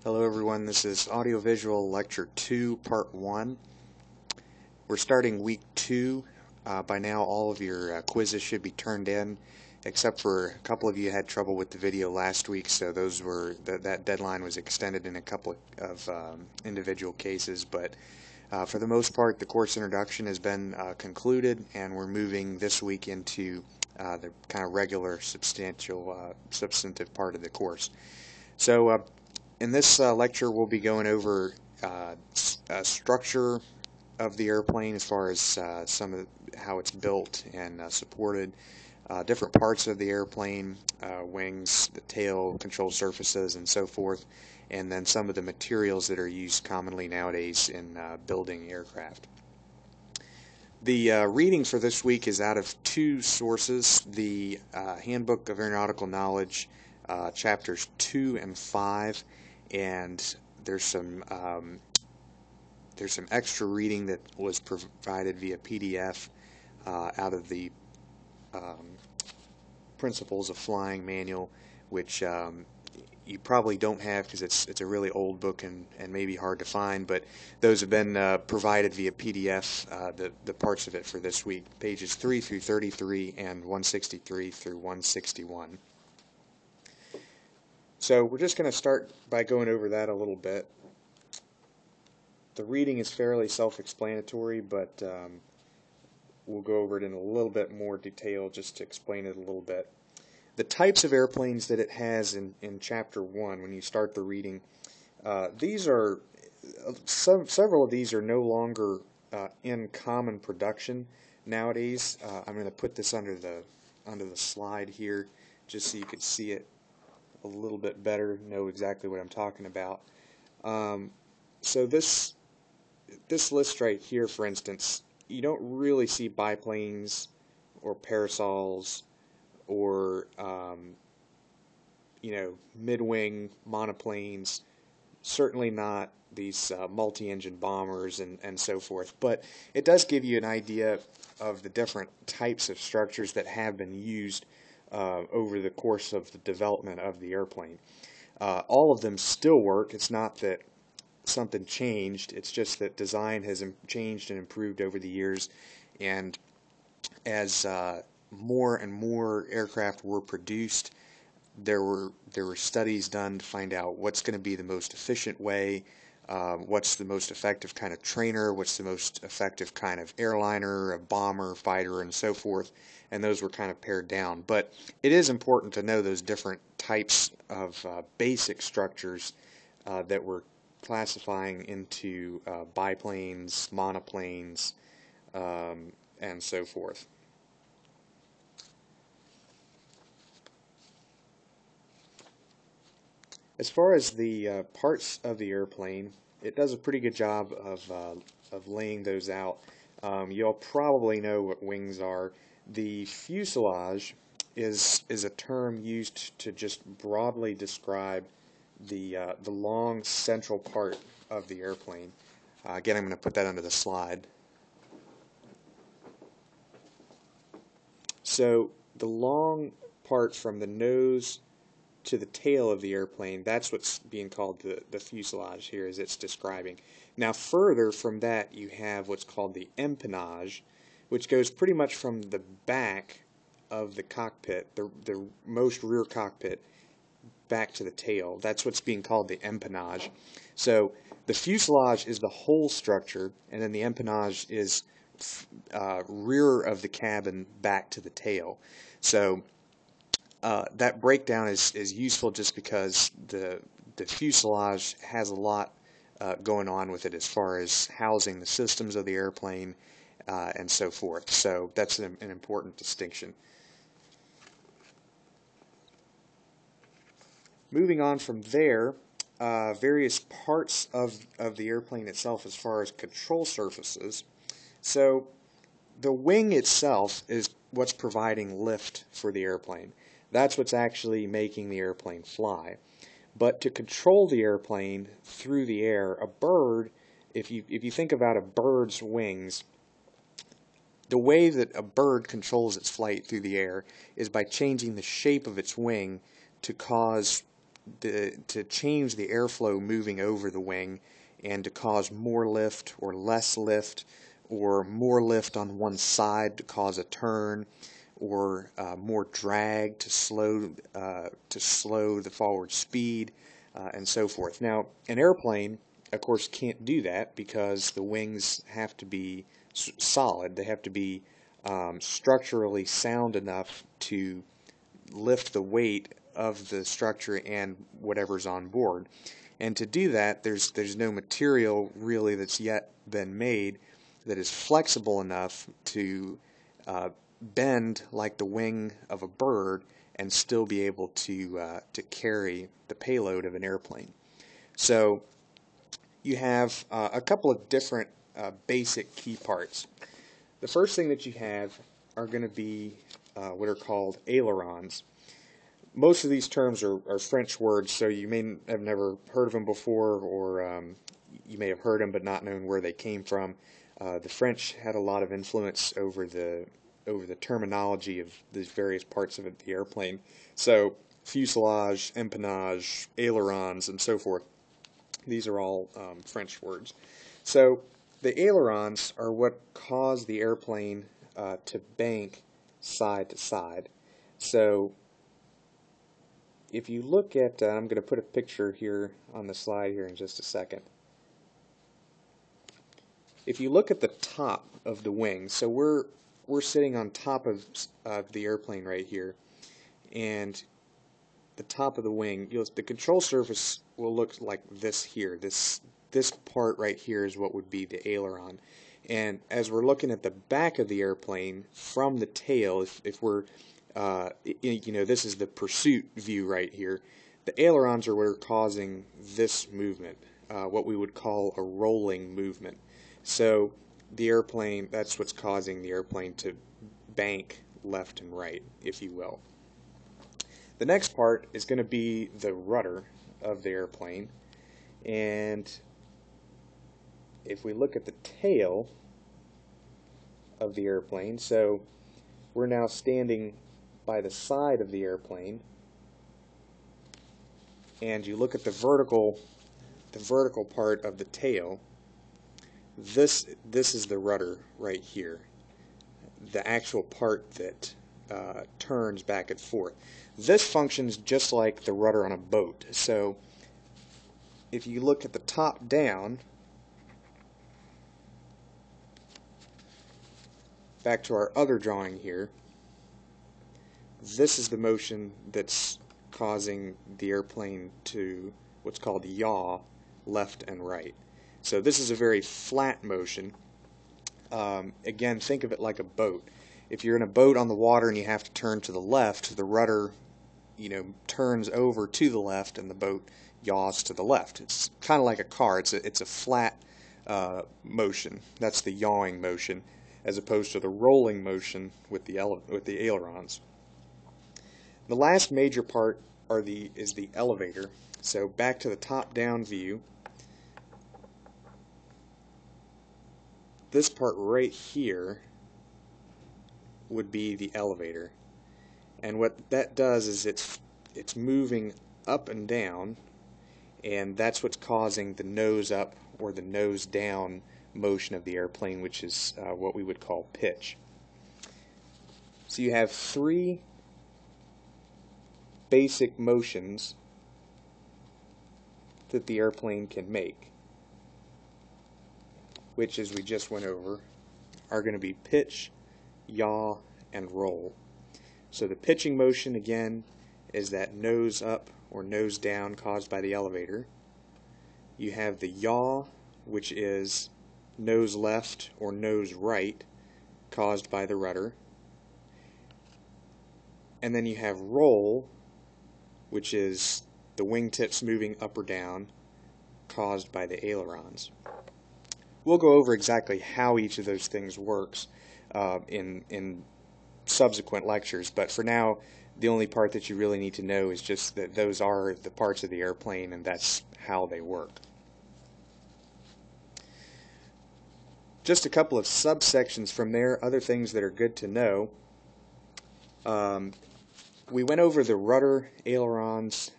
Hello everyone, this is Audiovisual Lecture 2, Part 1. We're starting Week 2. By now all of your quizzes should be turned in, except for a couple of you had trouble with the video last week, so that deadline was extended in a couple of individual cases, but for the most part the course introduction has been concluded, and we're moving this week into the kind of regular substantive part of the course. So in this lecture, we'll be going over structure of the airplane as far as how it's built and supported, different parts of the airplane, wings, the tail, control surfaces, and so forth, and then some of the materials that are used commonly nowadays in building aircraft. The reading for this week is out of two sources: the Handbook of Aeronautical Knowledge, chapters 2 and 5. And there's some extra reading that was provided via PDF out of the Principles of Flying manual, which you probably don't have because it's a really old book and maybe hard to find, but those have been provided via PDF, the parts of it for this week, pages 3 through 33 and 163 through 161. So we're just going to start by going over that a little bit. The reading is fairly self-explanatory, but we'll go over it in a little bit more detail just to explain it a little bit. The types of airplanes that it has in Chapter 1, when you start the reading, several of these are no longer in common production nowadays. I'm going to put this under the slide here just so you can see it a little bit better, know exactly what I'm talking about. So this list right here, for instance, you don't really see biplanes or parasols or mid-wing monoplanes, certainly not these multi-engine bombers and so forth, but it does give you an idea of the different types of structures that have been used over the course of the development of the airplane. All of them still work. It's not that something changed, it's just that design has changed and improved over the years, and as more and more aircraft were produced, there were studies done to find out what's going to be the most efficient way, what's the most effective kind of trainer, what's the most effective kind of airliner, a bomber, fighter, and so forth, and those were kind of pared down. But it is important to know those different types of basic structures that we're classifying into biplanes, monoplanes, and so forth. As far as the parts of the airplane, it does a pretty good job of laying those out. You'll probably know what wings are. The fuselage is a term used to just broadly describe the long central part of the airplane. Again, I'm going to put that under the slide. So the long part from the nose to the tail of the airplane, that's what's being called the fuselage here, as it's describing. Now further from that you have what's called the empennage, which goes pretty much from the back of the cockpit, the most rear cockpit, back to the tail. That's what's being called the empennage. So the fuselage is the whole structure, and then the empennage is rear of the cabin back to the tail. So that breakdown is useful just because the fuselage has a lot going on with it as far as housing the systems of the airplane and so forth. So that's an important distinction. Moving on from there, various parts of the airplane itself as far as control surfaces. So the wing itself is what's providing lift for the airplane. That's what's actually making the airplane fly. But to control the airplane through the air, a bird, if you think about a bird's wings, the way that a bird controls its flight through the air is by changing the shape of its wing to cause to change the airflow moving over the wing and to cause more lift or less lift, or more lift on one side to cause a turn, or more drag to slow the forward speed, and so forth. Now, an airplane, of course, can't do that because the wings have to be solid. They have to be structurally sound enough to lift the weight of the structure and whatever's on board. And to do that, there's no material really that's yet been made that is flexible enough to bend like the wing of a bird and still be able to carry the payload of an airplane. So you have a couple of different basic key parts. The first thing that you have are going to be what are called ailerons. Most of these terms are French words, so you may have never heard of them before, or you may have heard them but not known where they came from. The French had a lot of influence over the terminology of these various parts of the airplane. So fuselage, empennage, ailerons, and so forth. These are all French words. So the ailerons are what cause the airplane to bank side to side. So if you look at, I'm going to put a picture here on the slide here in just a second. If you look at the top of the wing, so we're sitting on top of the airplane right here, and the top of the wing, the control surface will look like this here. This part right here is what would be the aileron. And as we're looking at the back of the airplane from the tail, if we're this is the pursuit view right here. The ailerons are what are causing this movement, what we would call a rolling movement. So the airplane, that's what's causing the airplane to bank left and right, if you will. The next part is going to be the rudder of the airplane. And if we look at the tail of the airplane, so we're now standing by the side of the airplane, and you look at the vertical part of the tail. This is the rudder right here, the actual part that turns back and forth. This functions just like the rudder on a boat. So if you look at the top down, back to our other drawing here, this is the motion that's causing the airplane to what's called yaw left and right. So this is a very flat motion. Again, think of it like a boat. If you're in a boat on the water and you have to turn to the left, the rudder, turns over to the left and the boat yaws to the left. It's kind of like a car. It's a flat motion. That's the yawing motion, as opposed to the rolling motion with the ailerons. The last major part is the elevator. So back to the top-down view. This part right here would be the elevator. And what that does is it's moving up and down, and that's what's causing the nose up or the nose down motion of the airplane, which is what we would call pitch. So you have three basic motions that the airplane can make, which, as we just went over, are going to be pitch, yaw, and roll. So the pitching motion, again, is that nose up or nose down caused by the elevator. You have the yaw, which is nose left or nose right caused by the rudder. And then you have roll, which is the wingtips moving up or down caused by the ailerons. We'll go over exactly how each of those things works in subsequent lectures, but for now the only part that you really need to know is just that those are the parts of the airplane and that's how they work. Just a couple of subsections from there, other things that are good to know. We went over the rudder, ailerons,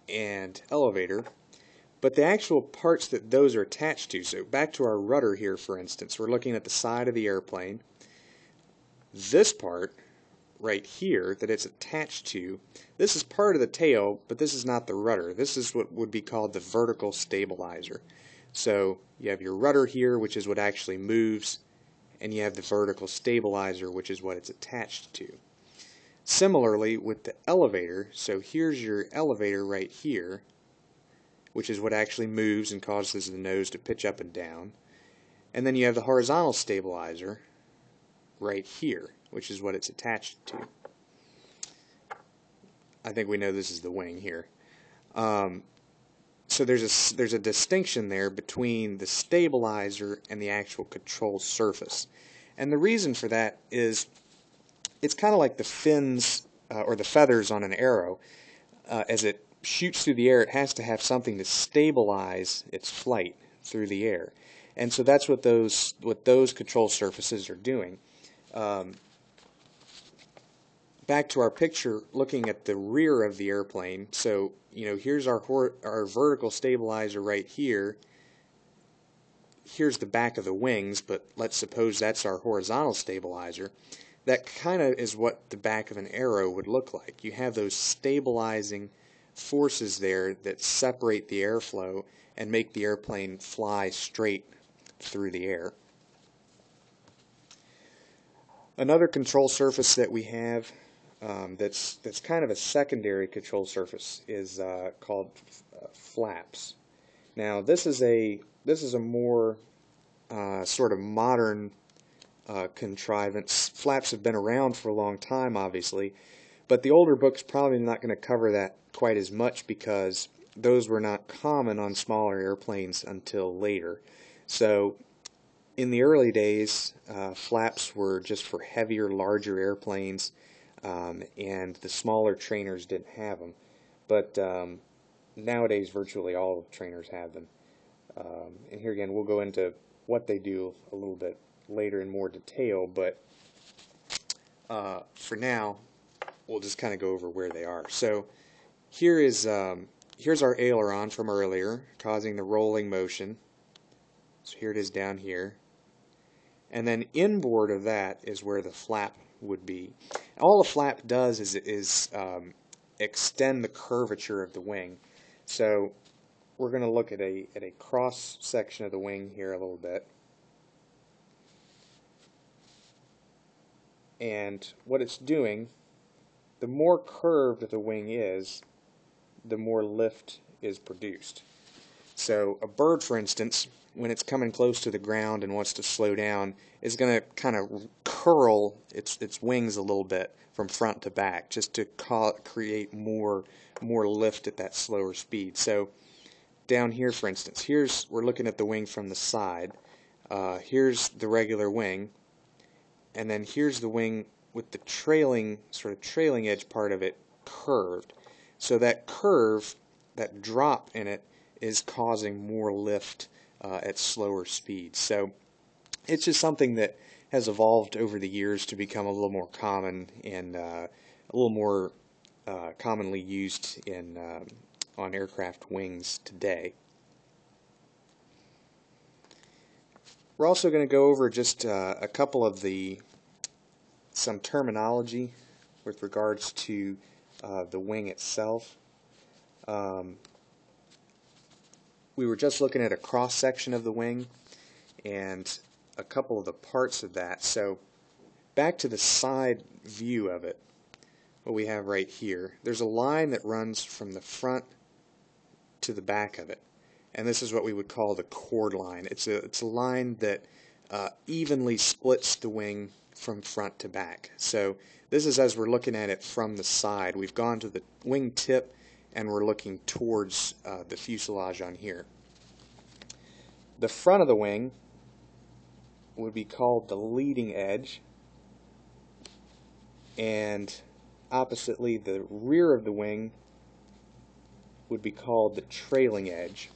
and elevator, but the actual parts that those are attached to, so back to our rudder here for instance, we're looking at the side of the airplane. This part right here that it's attached to, this is part of the tail, but this is not the rudder. This is what would be called the vertical stabilizer. So you have your rudder here, which is what actually moves, and you have the vertical stabilizer, which is what it's attached to. Similarly with the elevator, so here's your elevator right here, which is what actually moves and causes the nose to pitch up and down. And then you have the horizontal stabilizer right here, which is what it's attached to. I think we know this is the wing here. So there's a distinction there between the stabilizer and the actual control surface. And the reason for that is it's kind of like the fins or the feathers on an arrow. As it shoots through the air, it has to have something to stabilize its flight through the air. And so that's what those control surfaces are doing. Back to our picture, looking at the rear of the airplane. So, here's our vertical stabilizer right here. Here's the back of the wings, but let's suppose that's our horizontal stabilizer. That kind of is what the back of an arrow would look like. You have those stabilizing forces there that separate the airflow and make the airplane fly straight through the air. Another control surface that we have that's kind of a secondary control surface is called flaps. Now this is a more sort of modern contrivance. Flaps have been around for a long time, obviously, but the older book's probably not going to cover that quite as much because those were not common on smaller airplanes until later. So in the early days, flaps were just for heavier, larger airplanes, and the smaller trainers didn't have them. But nowadays, virtually all trainers have them. And here again, we'll go into what they do a little bit later in more detail, but for now, we'll just kind of go over where they are. So here's our aileron from earlier, causing the rolling motion. So here it is down here. And then inboard of that is where the flap would be. All the flap does is extend the curvature of the wing. So we're going to look at a cross section of the wing here a little bit. And what it's doing, the more curved the wing is, the more lift is produced. So a bird, for instance, when it's coming close to the ground and wants to slow down, is going to kind of curl its wings a little bit from front to back, just to create more lift at that slower speed. So down here, for instance, we're looking at the wing from the side. Here's the regular wing, and then here's the wing with the trailing edge part of it curved. So that curve, that drop in it, is causing more lift at slower speeds. So it's just something that has evolved over the years to become a little more common and a little more commonly used on aircraft wings today. We're also going to go over just a couple of some terminology with regards to the wing itself. We were just looking at a cross section of the wing and a couple of the parts of that. So back to the side view of it, what we have right here, there's a line that runs from the front to the back of it, and this is what we would call the chord line. It's a line that evenly splits the wing from front to back. So this is as we're looking at it from the side. We've gone to the wing tip and we're looking towards the fuselage on here. The front of the wing would be called the leading edge, and oppositely, the rear of the wing would be called the trailing edge,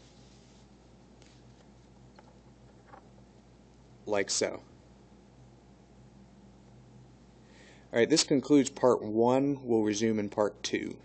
like so. Alright, this concludes part 1. We'll resume in part 2.